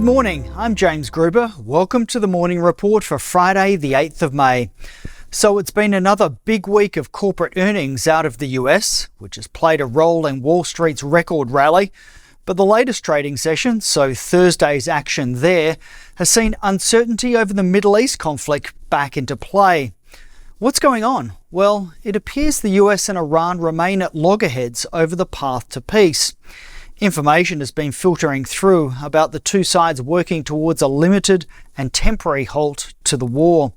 Good morning, I'm James Gruber. Welcome to the morning report for Friday, the 8th of May. So it's been another big week of corporate earnings out of the US, which has played a role in Wall Street's record rally. But the latest trading session, so Thursday's action there, has seen uncertainty over the Middle East conflict back into play. What's going on? Well, it appears the US and Iran remain at loggerheads over the path to peace. Information has been filtering through about the two sides working towards a limited and temporary halt to the war.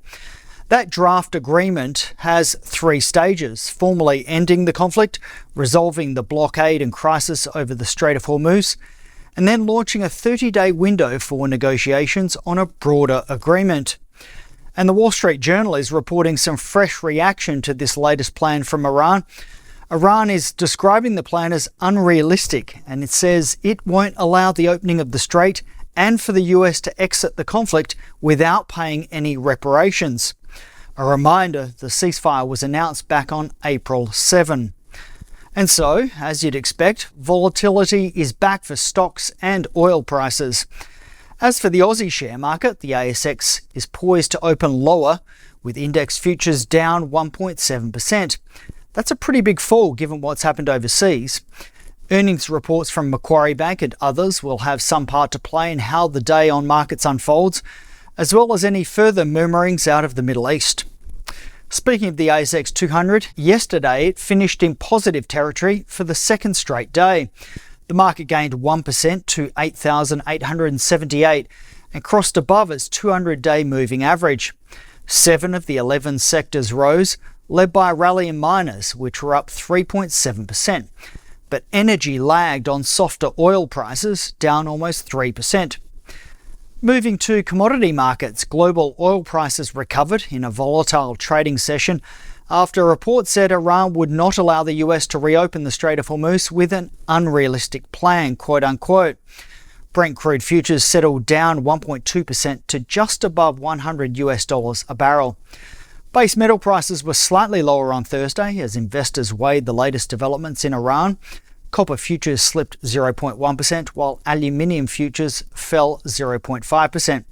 That draft agreement has three stages: formally ending the conflict, resolving the blockade and crisis over the Strait of Hormuz, and then launching a 30-day window for negotiations on a broader agreement. And the Wall Street Journal is reporting some fresh reaction to this latest plan from Iran. Iran is describing the plan as unrealistic, and it says it won't allow the opening of the strait and for the US to exit the conflict without paying any reparations. A reminder, the ceasefire was announced back on April 7. And so, as you'd expect, volatility is back for stocks and oil prices. As for the Aussie share market, the ASX is poised to open lower, with index futures down 1.7%. That's a pretty big fall given what's happened overseas. Earnings reports from Macquarie Bank and others will have some part to play in how the day on markets unfolds, as well as any further murmurings out of the Middle East. Speaking of the ASX 200, yesterday it finished in positive territory for the second straight day. The market gained 1% to 8,878 and crossed above its 200-day moving average. 7 of the 11 sectors rose, led by a rally in miners, which were up 3.7%. But energy lagged on softer oil prices, down almost 3%. Moving to commodity markets, global oil prices recovered in a volatile trading session after a report said Iran would not allow the US to reopen the Strait of Hormuz with an unrealistic plan, quote unquote. Brent crude futures settled down 1.2% to just above $100 a barrel. Base metal prices were slightly lower on Thursday as investors weighed the latest developments in Iran. Copper futures slipped 0.1%, while aluminium futures fell 0.5%.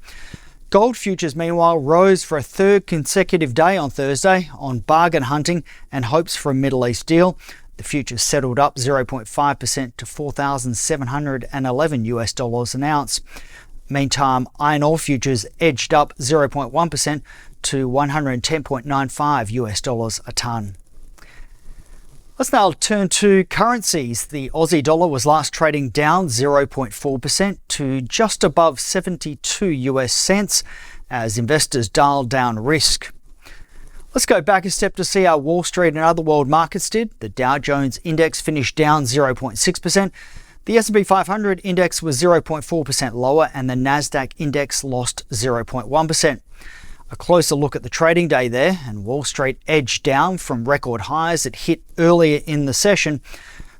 Gold futures, meanwhile, rose for a third consecutive day on Thursday on bargain hunting and hopes for a Middle East deal. The futures settled up 0.5% to $4,711 an ounce. Meantime, iron ore futures edged up 0.1% to $110.95 a tonne. Let's now turn to currencies. The Aussie dollar was last trading down 0.4% to just above 72 US cents as investors dialed down risk. Let's go back a step to see how Wall Street and other world markets did. The Dow Jones index finished down 0.6%. The S&P 500 index was 0.4% lower and the Nasdaq index lost 0.1%. A closer look at the trading day there, and Wall Street edged down from record highs it hit earlier in the session,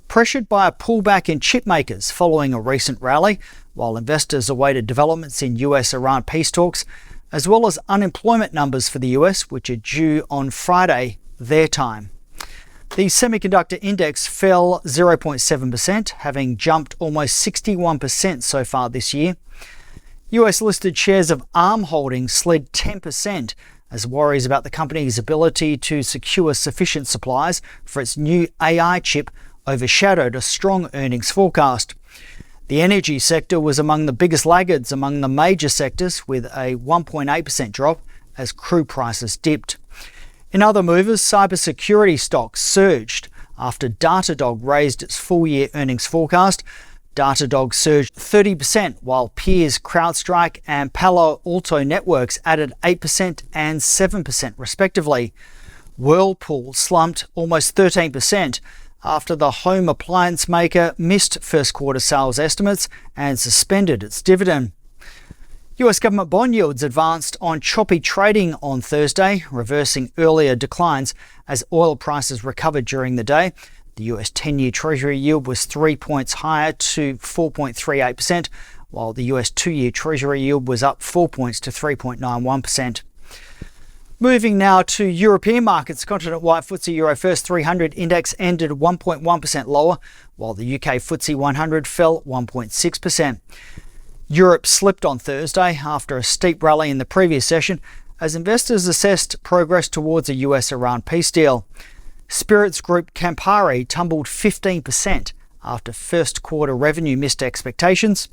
pressured by a pullback in chip makers following a recent rally, while investors awaited developments in US-Iran peace talks, as well as unemployment numbers for the US, which are due on Friday, their time. The semiconductor index fell 0.7%, having jumped almost 61% so far this year. US-listed shares of ARM Holdings slid 10% as worries about the company's ability to secure sufficient supplies for its new AI chip overshadowed a strong earnings forecast. The energy sector was among the biggest laggards among the major sectors, with a 1.8% drop as crude prices dipped. In other movers, cybersecurity stocks surged after Datadog raised its full-year earnings forecast. Datadog surged 30%, while peers CrowdStrike and Palo Alto Networks added 8% and 7% respectively. Whirlpool slumped almost 13% after the home appliance maker missed first quarter sales estimates and suspended its dividend. US government bond yields advanced on choppy trading on Thursday, reversing earlier declines as oil prices recovered during the day. The US 10-year Treasury yield was 3 points higher to 4.38%, while the US 2-year Treasury yield was up 4 points to 3.91%. Moving now to European markets, continent-wide FTSE Euro First 300 index ended 1.1% lower, while the UK FTSE 100 fell 1.6%. Europe slipped on Thursday after a steep rally in the previous session as investors assessed progress towards a US-Iran peace deal. Spirits group Campari tumbled 15% after first quarter revenue missed expectations.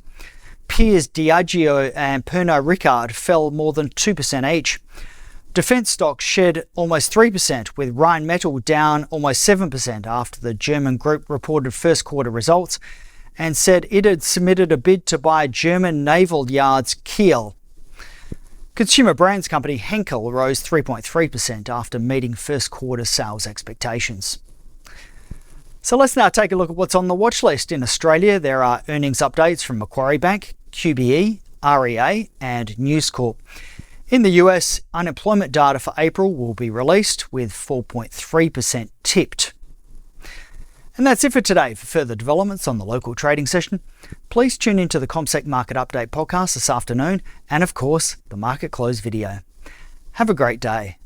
Peers Diageo and Pernod Ricard fell more than 2% each. Defence stocks shed almost 3%, with Rheinmetall down almost 7% after the German group reported first quarter results and said it had submitted a bid to buy German naval yards Kiel. Consumer brands company Henkel rose 3.3% after meeting first quarter sales expectations. So let's now take a look at what's on the watch list. In Australia, there are earnings updates from Macquarie Bank, QBE, REA and News Corp. In the US, unemployment data for April will be released with 4.3% tipped. And that's it for today. For further developments on the local trading session, please tune into the CommSec Market Update podcast this afternoon and, of course, the Market Close video. Have a great day.